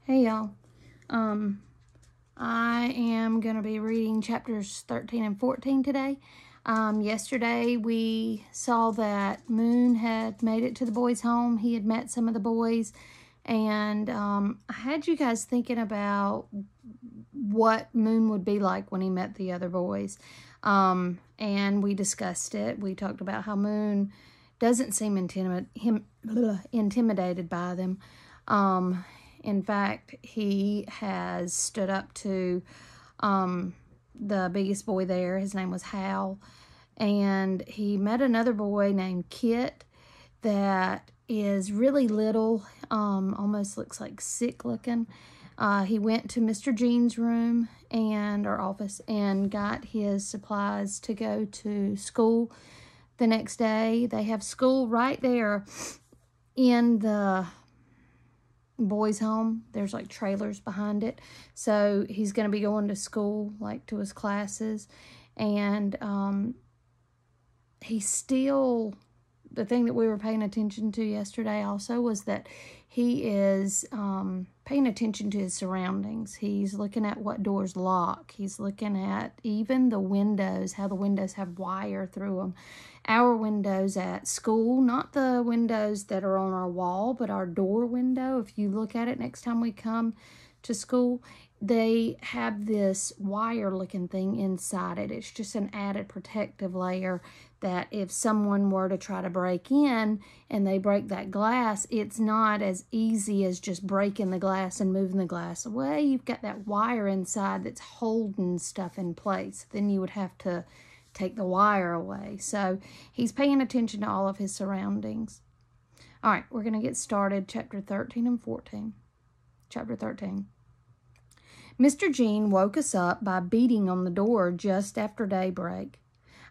Hey y'all. I am going to be reading chapters 13 and 14 today. Yesterday we saw that Moon had made it to the boys' home. He had met some of the boys, and I had you guys thinking about what Moon would be like when he met the other boys. And we discussed it. We talked about how Moon doesn't seem intimidated by them. In fact, he has stood up to the biggest boy there. His name was Hal. And he met another boy named Kit that is really little, almost looks like sick looking. He went to Mr. Jean's room or office and got his supplies to go to school the next day. They have school right there in the boys' home. There's like trailers behind it. So he's going to be going to school, like to his classes. And he's still, the thing that we were paying attention to yesterday also was that he is paying attention to his surroundings. He's looking at what doors lock. He's looking at even the windows, how the windows have wire through them. Our windows at school, not the windows that are on our wall, but our door window. If you look at it next time we come to school, they have this wire-looking thing inside it. It's just an added protective layer that if someone were to try to break in and they break that glass, it's not as easy as just breaking the glass and moving the glass away. You've got that wire inside that's holding stuff in place. Then you would have to take the wire away. So he's paying attention to all of his surroundings. All right, we're going to get started. Chapter 13 and 14. Chapter 13. Mr. Jean woke us up by beating on the door just after daybreak.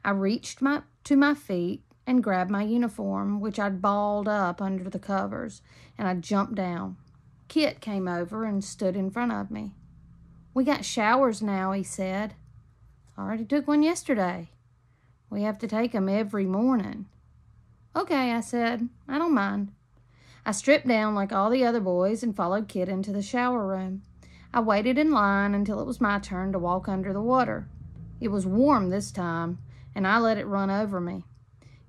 I reached to my feet and grabbed my uniform, which I'd balled up under the covers, and I jumped down. Kit came over and stood in front of me. "We got showers now," he said. "I already took one yesterday." "We have to take 'em every morning." "Okay," I said. "I don't mind." I stripped down like all the other boys and followed Kit into the shower room. I waited in line until it was my turn to walk under the water. It was warm this time, and I let it run over me.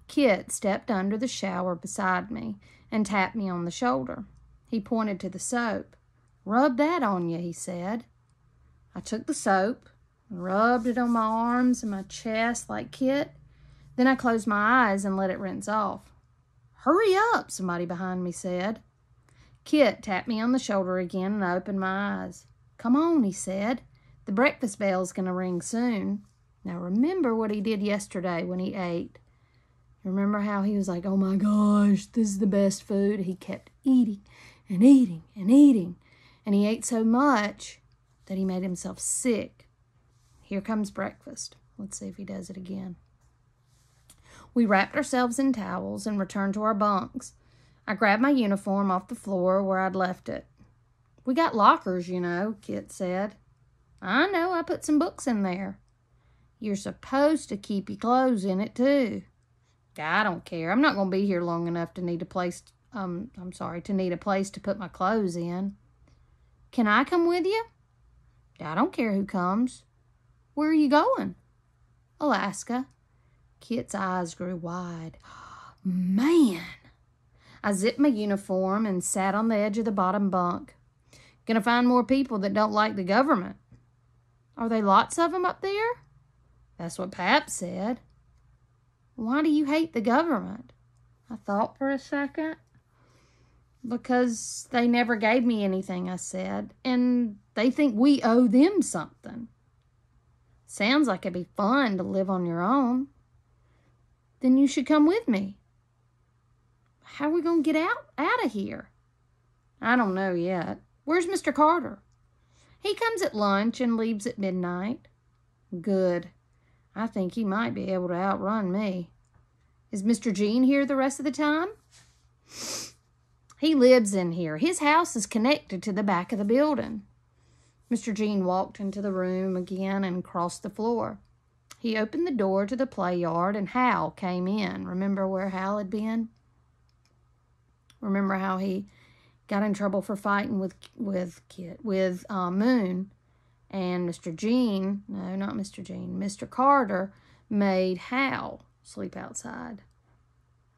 Kit stepped under the shower beside me and tapped me on the shoulder. He pointed to the soap. "Rub that on you," he said. I took the soap and rubbed it on my arms and my chest like Kit. Then I closed my eyes and let it rinse off. "Hurry up," somebody behind me said. Kit tapped me on the shoulder again and I opened my eyes. "Come on," he said. "The breakfast bell's going to ring soon." Now remember what he did yesterday when he ate. Remember how he was like, "Oh my gosh, this is the best food." He kept eating and eating and eating. And he ate so much that he made himself sick. Here comes breakfast. Let's see if he does it again. We wrapped ourselves in towels and returned to our bunks. I grabbed my uniform off the floor where I'd left it. "We got lockers, you know," Kit said. "I know, I put some books in there." "You're supposed to keep your clothes in it, too." "I don't care. I'm not going to be here long enough to need a place to put my clothes in." "Can I come with you?" "I don't care who comes." "Where are you going?" "Alaska." Kit's eyes grew wide. Man! I zipped my uniform and sat on the edge of the bottom bunk. "Gonna find more people that don't like the government." "Are there lots of them up there?" "That's what Pap said." "Why do you hate the government?" I thought for a second. "Because they never gave me anything," I said, "and they think we owe them something." "Sounds like it'd be fun to live on your own." "Then you should come with me." "How are we going to get out of here?" "I don't know yet." "Where's Mr. Carter?" "He comes at lunch and leaves at midnight." "Good. I think he might be able to outrun me." "Is Mr. Jean here the rest of the time?" "He lives in here. His house is connected to the back of the building." Mr. Jean walked into the room again and crossed the floor. He opened the door to the play yard and Hal came in. Remember where Hal had been? Remember how he got in trouble for fighting with Moon, and Mr. Carter made Hal sleep outside.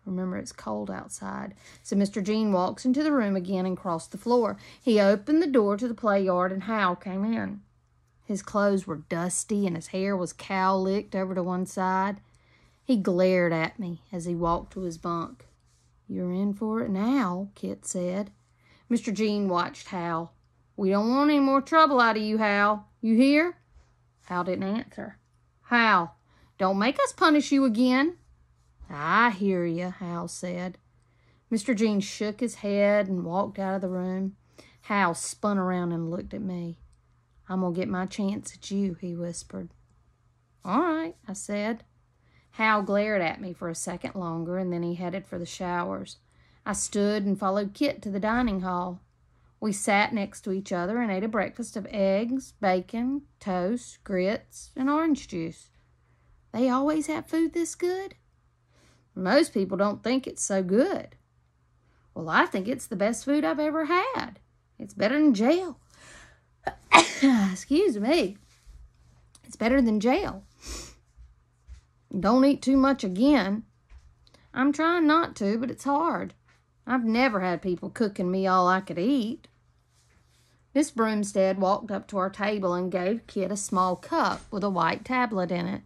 Remember, it's cold outside. So Mr. Jean walks into the room again and crossed the floor. He opened the door to the play yard, and Hal came in. His clothes were dusty, and his hair was cow-licked over to one side. He glared at me as he walked to his bunk. "You're in for it now," Kit said. Mr. Jean watched Hal. "We don't want any more trouble out of you, Hal. You hear?" Hal didn't answer. "Hal, don't make us punish you again." "I hear you," Hal said. Mr. Jean shook his head and walked out of the room. Hal spun around and looked at me. "I'm going to get my chance at you," he whispered. "All right," I said. Hal glared at me for a second longer, and then he headed for the showers. I stood and followed Kit to the dining hall. We sat next to each other and ate a breakfast of eggs, bacon, toast, grits, and orange juice. They always have food this good? Most people don't think it's so good. Well, I think it's the best food I've ever had. It's better than jail. Excuse me. It's better than jail. Don't eat too much again. I'm trying not to, but it's hard. I've never had people cooking me all I could eat. Miss Broomstead walked up to our table and gave Kit a small cup with a white tablet in it.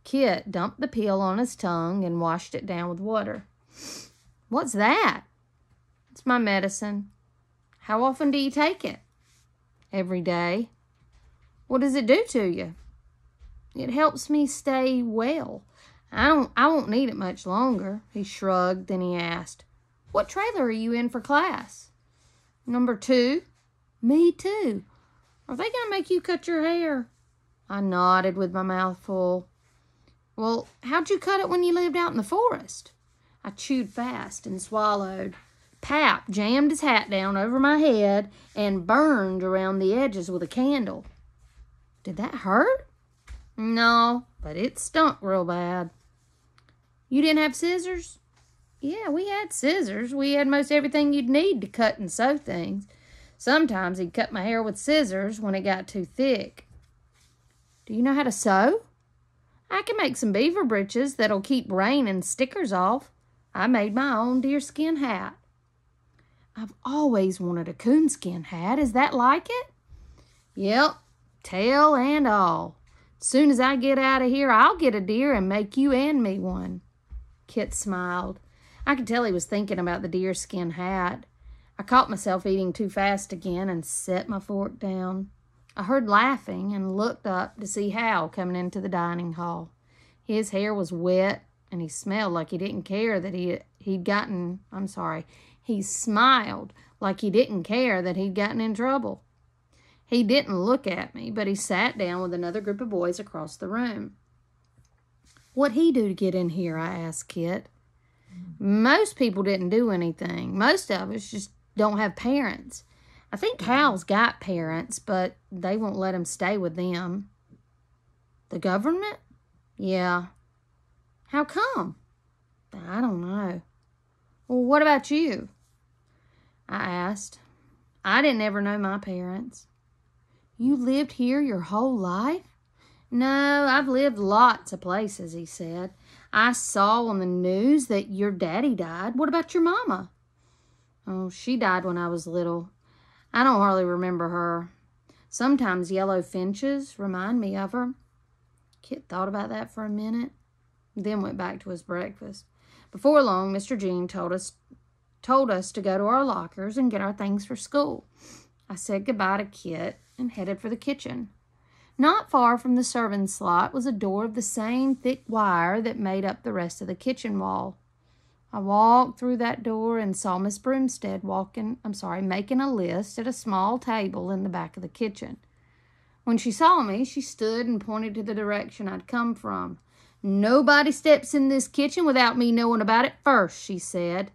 Kit dumped the peel on his tongue and washed it down with water. "What's that?" "It's my medicine." "How often do you take it?" "Every day." "What does it do to you?" "It helps me stay well. I won't need it much longer." He shrugged, then he asked, "What trailer are you in for class?" "Number 2. "Me too." "Are they going to make you cut your hair?" I nodded with my mouth full. "Well, how'd you cut it when you lived out in the forest?" I chewed fast and swallowed. Pap jammed his hat down over my head and burned around the edges with a candle. "Did that hurt?" "No, but it stunk real bad." "You didn't have scissors?" "Yeah, we had scissors. We had most everything you'd need to cut and sew things. Sometimes he'd cut my hair with scissors when it got too thick." "Do you know how to sew?" "I can make some beaver breeches that'll keep rain and stickers off. I made my own deerskin hat." "I've always wanted a coonskin hat. Is that like it?" "Yep, tail and all. As soon as I get out of here, I'll get a deer and make you and me one." Kit smiled. I could tell he was thinking about the deerskin hat. I caught myself eating too fast again and set my fork down. I heard laughing and looked up to see Hal coming into the dining hall. His hair was wet, and he smelled like he didn't care that he smiled like he didn't care that he'd gotten in trouble. He didn't look at me, but he sat down with another group of boys across the room. "What'd he do to get in here?" I asked Kit. "Most people didn't do anything. Most of us just don't have parents. I think Hal's got parents, but they won't let him stay with them." "The government?" "Yeah." "How come?" "I don't know." "Well, what about you?" I asked. I didn't ever know my parents. "You lived here your whole life?" "No, I've lived lots of places," he said. "I saw on the news that your daddy died. What about your mama?" "Oh, she died when I was little. I don't hardly remember her. Sometimes yellow finches remind me of her." Kit thought about that for a minute, then went back to his breakfast. Before long, Mr. Jean told us to go to our lockers and get our things for school. I said goodbye to Kit and headed for the kitchen. Not far from the servant's slot was a door of the same thick wire that made up the rest of the kitchen wall. I walked through that door and saw Miss Broomstead making a list at a small table in the back of the kitchen. When she saw me, she stood and pointed to the direction I'd come from. "Nobody steps in this kitchen without me knowing about it first," she said.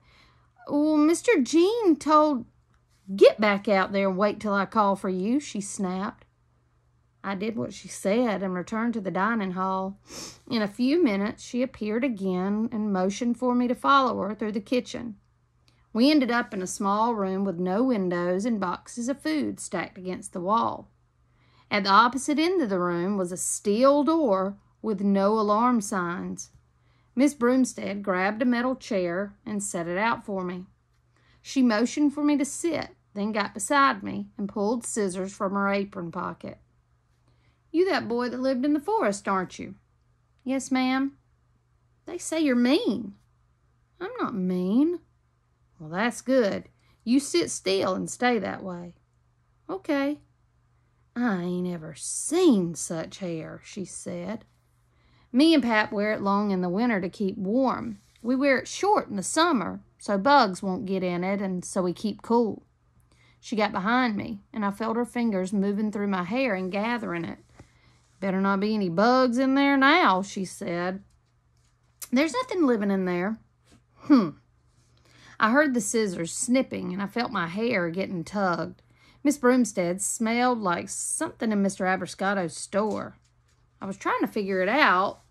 "Well, Mr. Jean told—" "Get back out there and wait till I call for you," she snapped. I did what she said and returned to the dining hall. In a few minutes, she appeared again and motioned for me to follow her through the kitchen. We ended up in a small room with no windows and boxes of food stacked against the wall. At the opposite end of the room was a steel door with no alarm signs. Miss Broomstead grabbed a metal chair and set it out for me. She motioned for me to sit, then got beside me and pulled scissors from her apron pocket. "You that boy that lived in the forest, aren't you?" "Yes, ma'am." "They say you're mean." "I'm not mean." "Well, that's good. You sit still and stay that way." "Okay." "I ain't ever seen such hair," she said. "Me and Pap wear it long in the winter to keep warm. We wear it short in the summer so bugs won't get in it and so we keep cool." She got behind me, and I felt her fingers moving through my hair and gathering it. "Better not be any bugs in there now," she said. "There's nothing living in there." I heard the scissors snipping, and I felt my hair getting tugged. Miss Broomstead smelled like something in Mr. Abbracotto's store. I was trying to figure out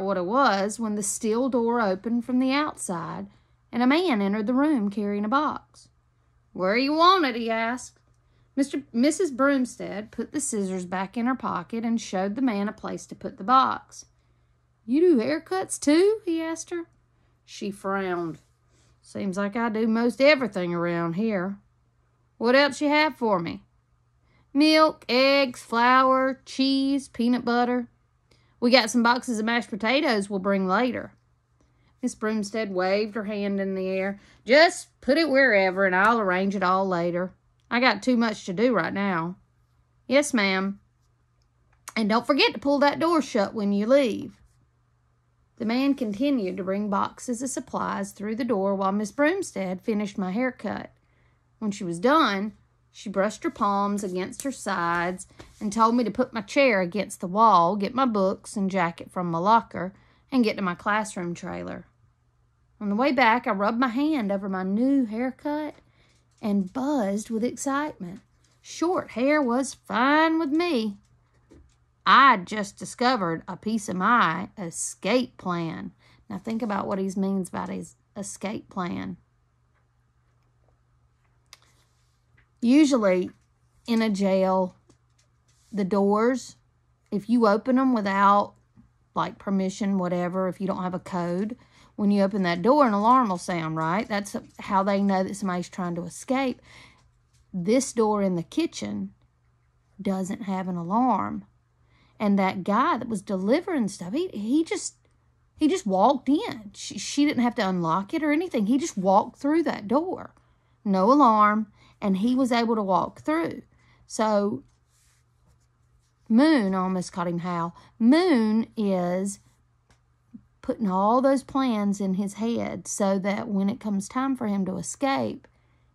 what it was when the steel door opened from the outside, and a man entered the room carrying a box. "Where you wanted?" he asked. Mrs. Broomstead put the scissors back in her pocket and showed the man a place to put the box. "You do haircuts too?" he asked her. She frowned. "Seems like I do most everything around here. What else you have for me?" "Milk, eggs, flour, cheese, peanut butter. We got some boxes of mashed potatoes we'll bring later." Miss Broomstead waved her hand in the air. "Just put it wherever and I'll arrange it all later. I got too much to do right now." "Yes, ma'am. And don't forget to pull that door shut when you leave." The man continued to bring boxes of supplies through the door while Miss Broomstead finished my haircut. When she was done, she brushed her palms against her sides and told me to put my chair against the wall, get my books and jacket from my locker, and get to my classroom trailer. On the way back, I rubbed my hand over my new haircut and buzzed with excitement. Short hair was fine with me. I'd just discovered a piece of my escape plan. Now think about what he means by his escape plan. Usually in a jail, the doors, if you open them without permission, whatever, if you don't have a code, when you open that door, an alarm will sound, right? That's how they know that somebody's trying to escape. This door in the kitchen doesn't have an alarm. And that guy that was delivering stuff, he just walked in. She didn't have to unlock it or anything. He just walked through that door. No alarm, and he was able to walk through. So Moon, I almost called him Hal. Moon is putting all those plans in his head so that when it comes time for him to escape,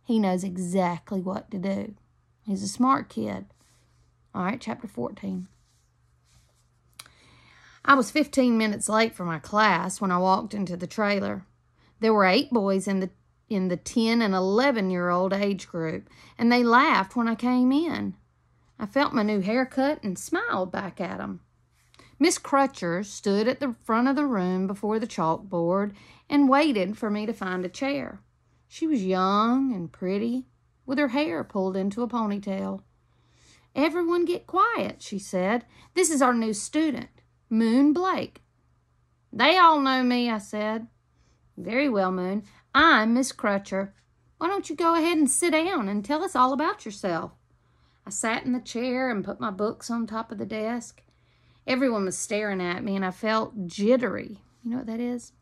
he knows exactly what to do. He's a smart kid. All right, chapter 14. I was 15 minutes late for my class when I walked into the trailer. There were 8 boys in the 10 and 11-year-old age group, and they laughed when I came in. I felt my new haircut and smiled back at them. Miss Crutcher stood at the front of the room before the chalkboard and waited for me to find a chair. She was young and pretty, with her hair pulled into a ponytail. "Everyone get quiet," she said. "This is our new student, Moon Blake." "They all know me," I said. "Very well, Moon. I'm Miss Crutcher. Why don't you go ahead and sit down and tell us all about yourself?" I sat in the chair and put my books on top of the desk. Everyone was staring at me, and I felt jittery. You know what that is?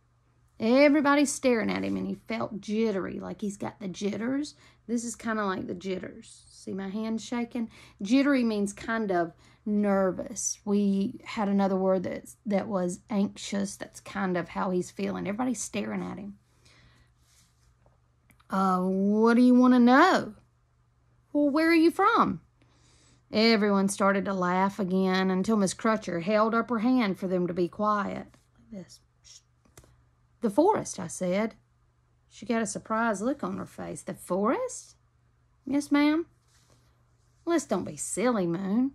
Everybody's staring at him, and he felt jittery, like he's got the jitters. This is kind of like the jitters. See my hand shaking? Jittery means kind of nervous. We had another word that was anxious. That's kind of how he's feeling. Everybody's staring at him. What do you want to know?" "Well, where are you from?" Everyone started to laugh again until Miss Crutcher held up her hand for them to be quiet. Like this. "The forest," I said. She got a surprised look on her face. "The forest?" "Yes, ma'am." "Let's don't be silly, Moon."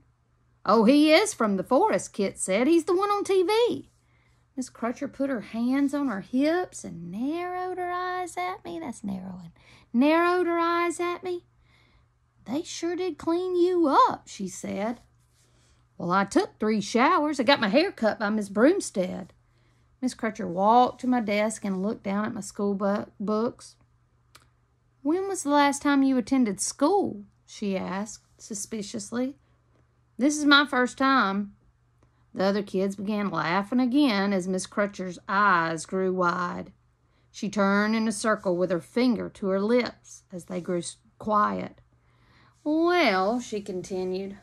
"Oh, he is from the forest," Kit said. "He's the one on TV." Miss Crutcher put her hands on her hips and narrowed her eyes at me. That's narrowing. Narrowed her eyes at me. They sure did clean you up, she said. Well, I took 3 showers. I got my hair cut by Miss Broomstead. Miss Crutcher walked to my desk and looked down at my school books. When was the last time you attended school? She asked suspiciously. This is my first time. The other kids began laughing again as Miss Crutcher's eyes grew wide. She turned in a circle with her finger to her lips as they grew quiet. Well, she continued,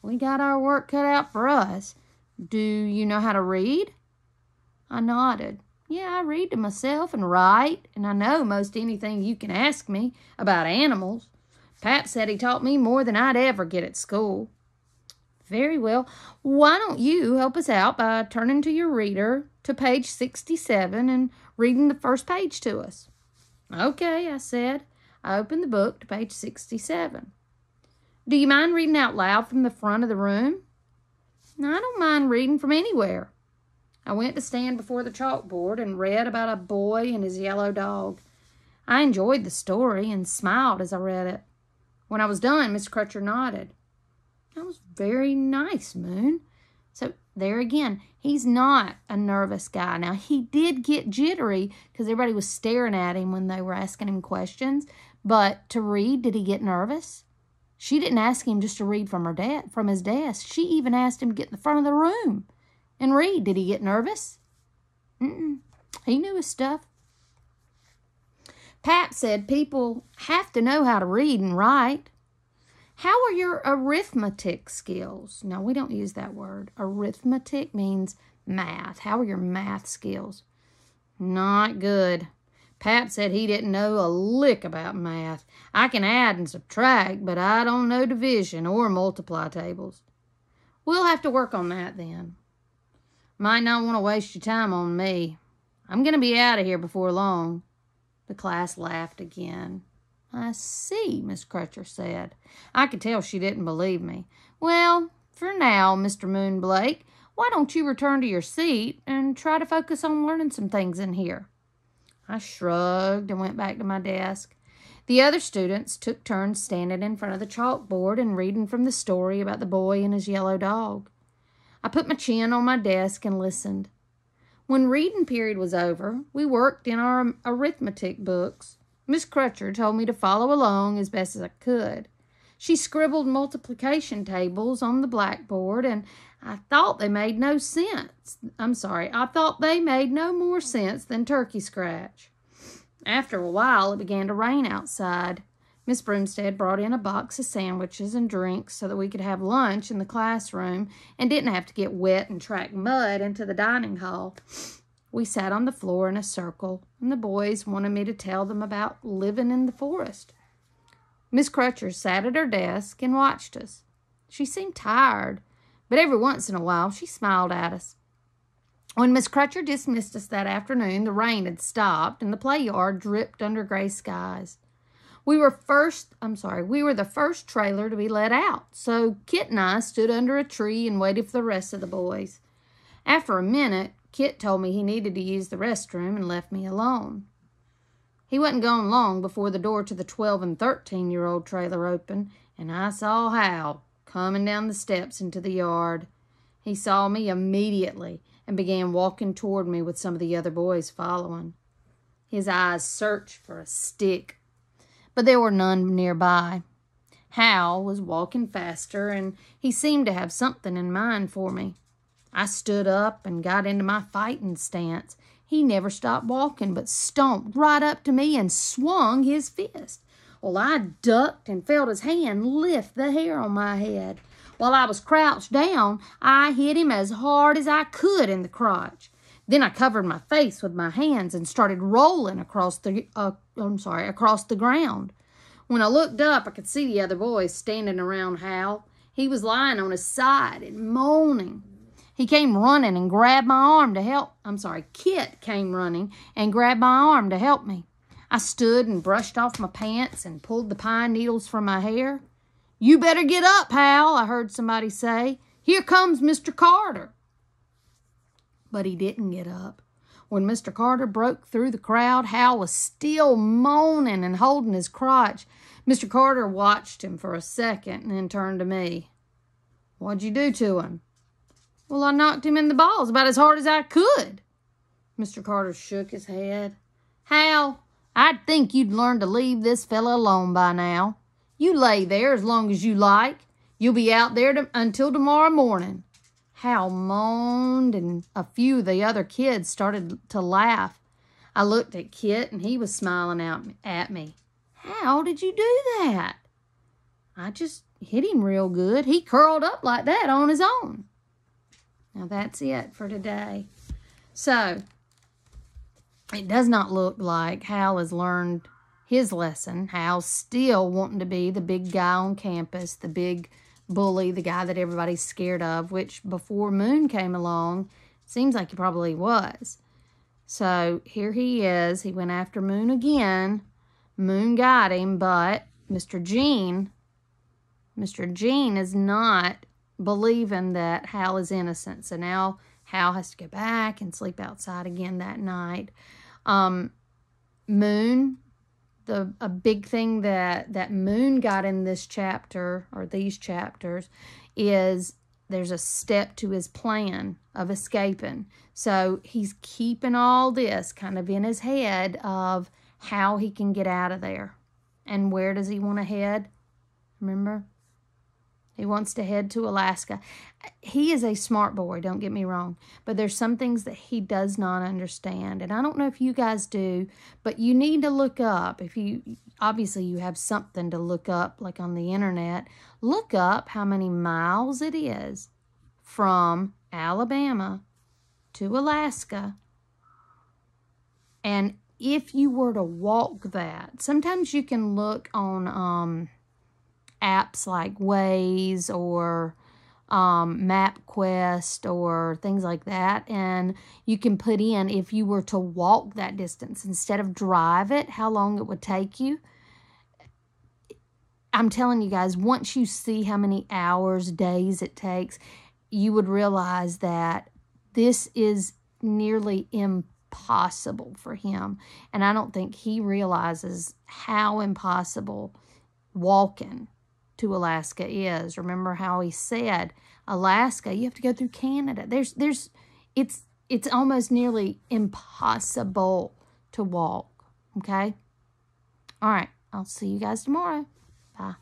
we got our work cut out for us. Do you know how to read? I nodded. Yeah, I read to myself and write, and I know most anything you can ask me about animals. Pap said he taught me more than I'd ever get at school. Very well. Why don't you help us out by turning to your reader to page 67 and reading the first page to us? Okay, I said. I opened the book to page 67. Do you mind reading out loud from the front of the room? No, I don't mind reading from anywhere. I went to stand before the chalkboard and read about a boy and his yellow dog. I enjoyed the story and smiled as I read it. When I was done, Miss Crutcher nodded. That was very nice, Moon. So there again, he's not a nervous guy. Now, he did get jittery because everybody was staring at him when they were asking him questions. But to read, did he get nervous? She didn't ask him just to read from his desk. She even asked him to get in the front of the room and read. Did he get nervous? He knew his stuff. Pap said people have to know how to read and write. How are your arithmetic skills? No, we don't use that word. Arithmetic means math. How are your math skills? Not good. Pap said he didn't know a lick about math. I can add and subtract, but I don't know division or multiply tables. We'll have to work on that then. Might not want to waste your time on me. I'm going to be out of here before long. The class laughed again. I see, Miss Crutcher said. I could tell she didn't believe me. Well, for now, Mr. Moonblake, why don't you return to your seat and try to focus on learning some things in here? I shrugged and went back to my desk. The other students took turns standing in front of the chalkboard and reading from the story about the boy and his yellow dog. I put my chin on my desk and listened. When reading period was over, we worked in our arithmetic books. Miss Crutcher told me to follow along as best as I could. She scribbled multiplication tables on the blackboard, and I thought they made no sense. I thought they made no more sense than turkey scratch. After a while, it began to rain outside. Miss Broomstead brought in a box of sandwiches and drinks so that we could have lunch in the classroom and didn't have to get wet and track mud into the dining hall. We sat on the floor in a circle, and the boys wanted me to tell them about living in the forest. Miss Crutcher sat at her desk and watched us. She seemed tired, but every once in a while she smiled at us. When Miss Crutcher dismissed us that afternoon, the rain had stopped and the play yard dripped under gray skies. We were the first trailer to be let out, so Kit and I stood under a tree and waited for the rest of the boys. After a minute, Kit told me he needed to use the restroom and left me alone. He wasn't gone long before the door to the 12 and 13-year-old trailer opened, and I saw Hal coming down the steps into the yard. He saw me immediately and began walking toward me with some of the other boys following. His eyes searched for a stick, but there were none nearby. Hal was walking faster, and he seemed to have something in mind for me. I stood up and got into my fighting stance. He never stopped walking, but stomped right up to me and swung his fist. Well, I ducked and felt his hand lift the hair on my head. While I was crouched down, I hit him as hard as I could in the crotch. Then I covered my face with my hands and started rolling across the ground. When I looked up, I could see the other boys standing around Hal. He was lying on his side and moaning. He came running and grabbed my arm to help. Kit came running and grabbed my arm to help me. I stood and brushed off my pants and pulled the pine needles from my hair. You better get up, Hal, I heard somebody say. Here comes Mr. Carter. But he didn't get up. When Mr. Carter broke through the crowd, Hal was still moaning and holding his crotch. Mr. Carter watched him for a second and then turned to me. "What'd you do to him?" "Well, I knocked him in the balls about as hard as I could." Mr. Carter shook his head. "Hal, I'd think you'd learn to leave this fella alone by now. You lay there as long as you like. You'll be out there until tomorrow morning." Hal moaned, and a few of the other kids started to laugh. I looked at Kit, and he was smiling out at me. "How did you do that?" "I just hit him real good. He curled up like that on his own." Now that's it for today. So, it does not look like Hal has learned his lesson. Hal's still wanting to be the big guy on campus, the big bully, the guy that everybody's scared of, which before Moon came along, seems like he probably was. So here he is. He went after Moon again. Moon got him, but Mr. Gene is not believing that Hal is innocent. So now Hal has to go back and sleep outside again that night. Moon, a big thing that Moon got in this chapter, or these chapters, is there's a step to his plan of escaping. So he's keeping all this kind of in his head of how he can get out of there. And where does he want to head? Remember? He wants to head to Alaska. He is a smart boy, don't get me wrong. But there's some things that he does not understand. And I don't know if you guys do, but you need to look up. Obviously you have something to look up, like on the internet. Look up how many miles it is from Alabama to Alaska. And if you were to walk that, sometimes you can look on apps like Waze or MapQuest or things like that, and you can put in, if you were to walk that distance instead of drive it, how long it would take you. I'm telling you guys, once you see how many hours, days it takes, you would realize that this is nearly impossible for him. And I don't think he realizes how impossible walking to Alaska is. Remember how he said, Alaska, you have to go through Canada. It's almost nearly impossible to walk. Okay? All right. I'll see you guys tomorrow. Bye.